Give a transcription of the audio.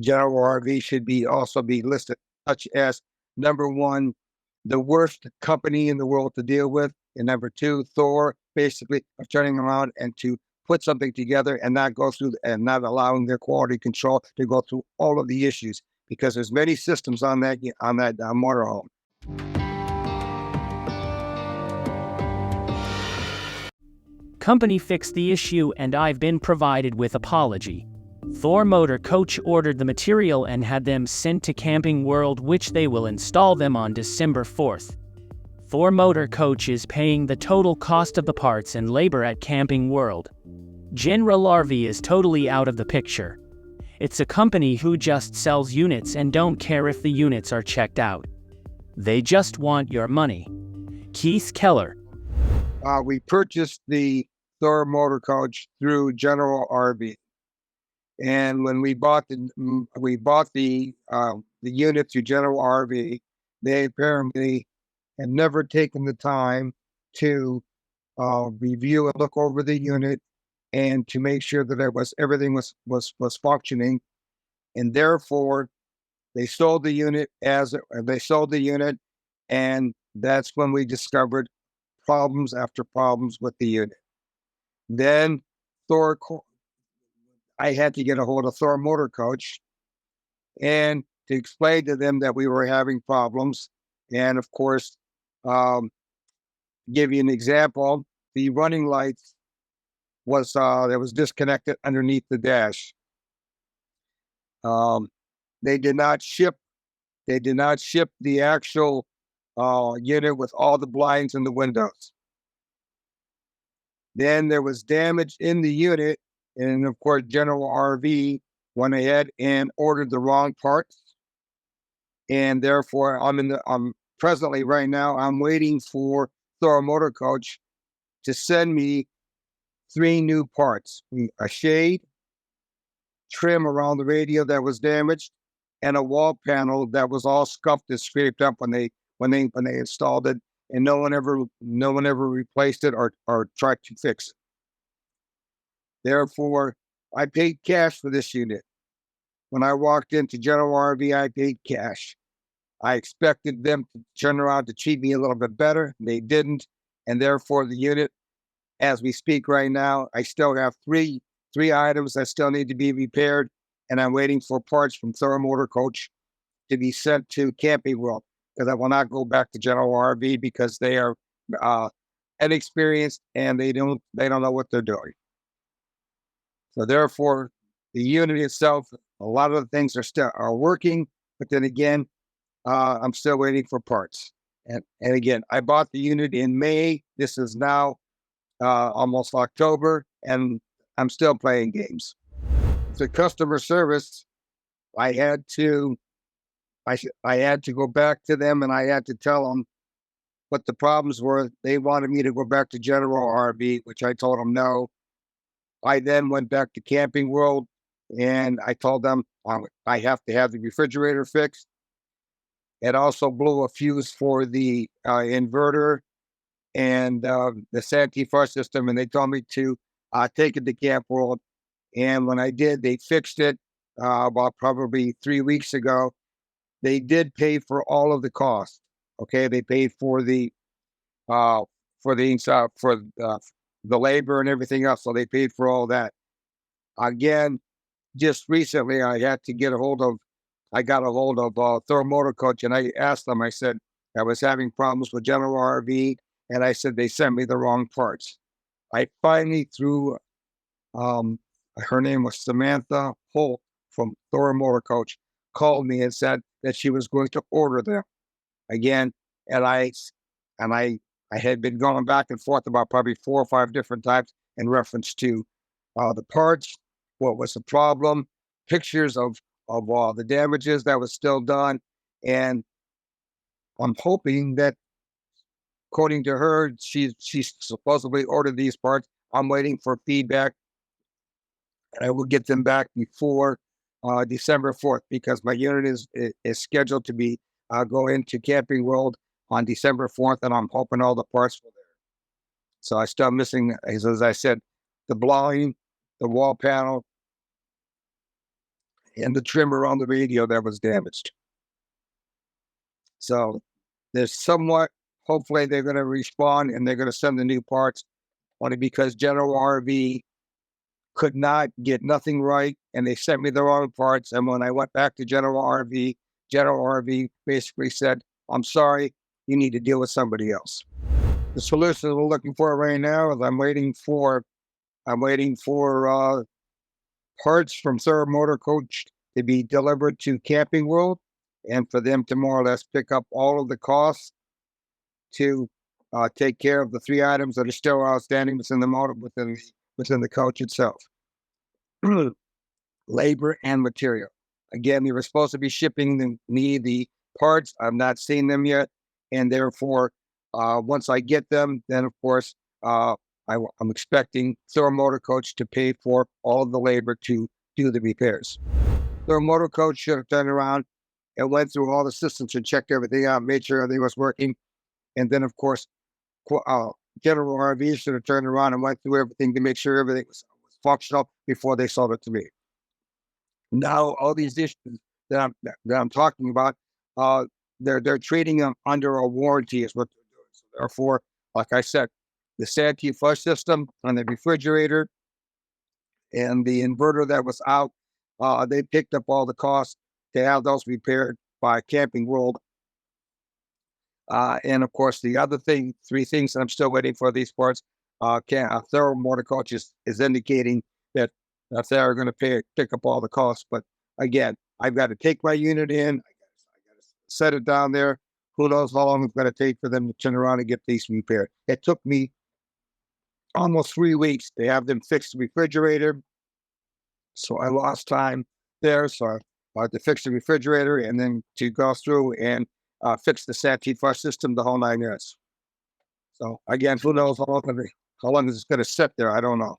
General RV should also be listed such as number one, the worst company in the world to deal with, and number two, Thor, basically of turning around and to put something together and not go through and not allowing their quality control to go through all of the issues, because there's many systems on that motorhome. Company fixed the issue and I've been provided with apology. Thor Motor Coach ordered the material and had them sent to Camping World, which they will install them on December 4th. Thor Motor Coach is paying the total cost of the parts and labor at Camping World. General RV is totally out of the picture. It's a company who just sells units and don't care if the units are checked out. They just want your money. Keith Keller. We purchased the Thor Motor Coach through General RV. And when we bought the unit through General RV, they apparently had never taken the time to review and look over the unit and to make sure that everything was functioning, and therefore they sold the unit and that's when we discovered problems after problems with the unit. Then I had to get a hold of Thor Motor Coach and to explain to them that we were having problems. And of course, give you an example, the running lights was disconnected underneath the dash. They did not ship the actual unit with all the blinds in the windows. Then there was damage in the unit, and of course, General RV went ahead and ordered the wrong parts, and therefore, I'm presently right now, I'm waiting for Thor Motor Coach to send me 3 new parts: a shade, trim around the radio that was damaged, and a wall panel that was all scuffed and scraped up when they installed it, and no one ever replaced it or tried to fix it. Therefore, I paid cash for this unit. When I walked into General RV, I paid cash. I expected them to turn around to treat me a little bit better. They didn't, and therefore the unit, as we speak right now, I still have three items that still need to be repaired, and I'm waiting for parts from Thor Motor Coach to be sent to Camping World, because I will not go back to General RV because they are inexperienced and they don't know what they're doing. So therefore, the unit itself, a lot of the things are working, but then again, I'm still waiting for parts. And again, I bought the unit in May. This is now almost October, and I'm still playing games. The customer service, I had to go back to them and I had to tell them what the problems were. They wanted me to go back to General RV, which I told them no. I then went back to Camping World and I told them I have to have the refrigerator fixed. It also blew a fuse for the inverter and the anti-fuzz system, and they told me to take it to Camp World. And when I did, they fixed it about probably 3 weeks ago. They did pay for all of the costs. Okay, they paid for the labor and everything else, so they paid for all that. Again, just recently, I got a hold of Thor Motor Coach, and I asked them. I said I was having problems with General RV, and I said they sent me the wrong parts. I finally threw. Her name was Samantha Holt from Thor Motor Coach, called me and said that she was going to order them again. And I had been going back and forth about probably 4 or 5 different times in reference to the parts, what was the problem, pictures of all the damages that was still done. And I'm hoping that, according to her, she supposedly ordered these parts. I'm waiting for feedback. I will get them back before December 4th, because my unit is scheduled to be go into Camping World on December 4th, and I'm hoping all the parts were there. So I still missing, as I said, the blind, the wall panel, and the trimmer on the radio that was damaged. So there's somewhat, hopefully they're going to respond and they're going to send the new parts, only because General RV could not get nothing right, and they sent me the wrong parts. And when I went back to General RV basically said, "I'm sorry, you need to deal with somebody else." The solution we're looking for right now is I'm waiting for parts from Thor Motor Coach to be delivered to Camping World, and for them to more or less pick up all of the costs to take care of the 3 items that are still outstanding within the motor, within the coach itself. Labor and material. Again, they were supposed to be shipping me the parts. I've not seen them yet, and therefore, once I get them, then of course, I'm expecting Thor Motor Coach to pay for all of the labor to do the repairs. Thor Motor Coach should have turned around and went through all the systems and checked everything out, made sure everything was working, and then of course, General RV should have turned around and went through everything to make sure everything was functional before they sold it to me. Now, all these issues that I'm talking about, they're treating them under a warranty is what they're doing. So therefore, like I said, the Santee flush system on the refrigerator and the inverter that was out, they picked up all the costs to have those repaired by Camping World. And of course, the other 3 things that I'm still waiting for these parts. Thor Motor Coach is indicating that they're going to pick up all the costs. But again, I've got to take my unit in. I got to set it down there. Who knows how long it's going to take for them to turn around and get these repaired. It took me almost 3 weeks to have them fix the refrigerator. So I lost time there. So I had to fix the refrigerator and then to go through and fix the Santee flush system, the whole 9 yards. So again, who knows how long is it going to sit there? I don't know.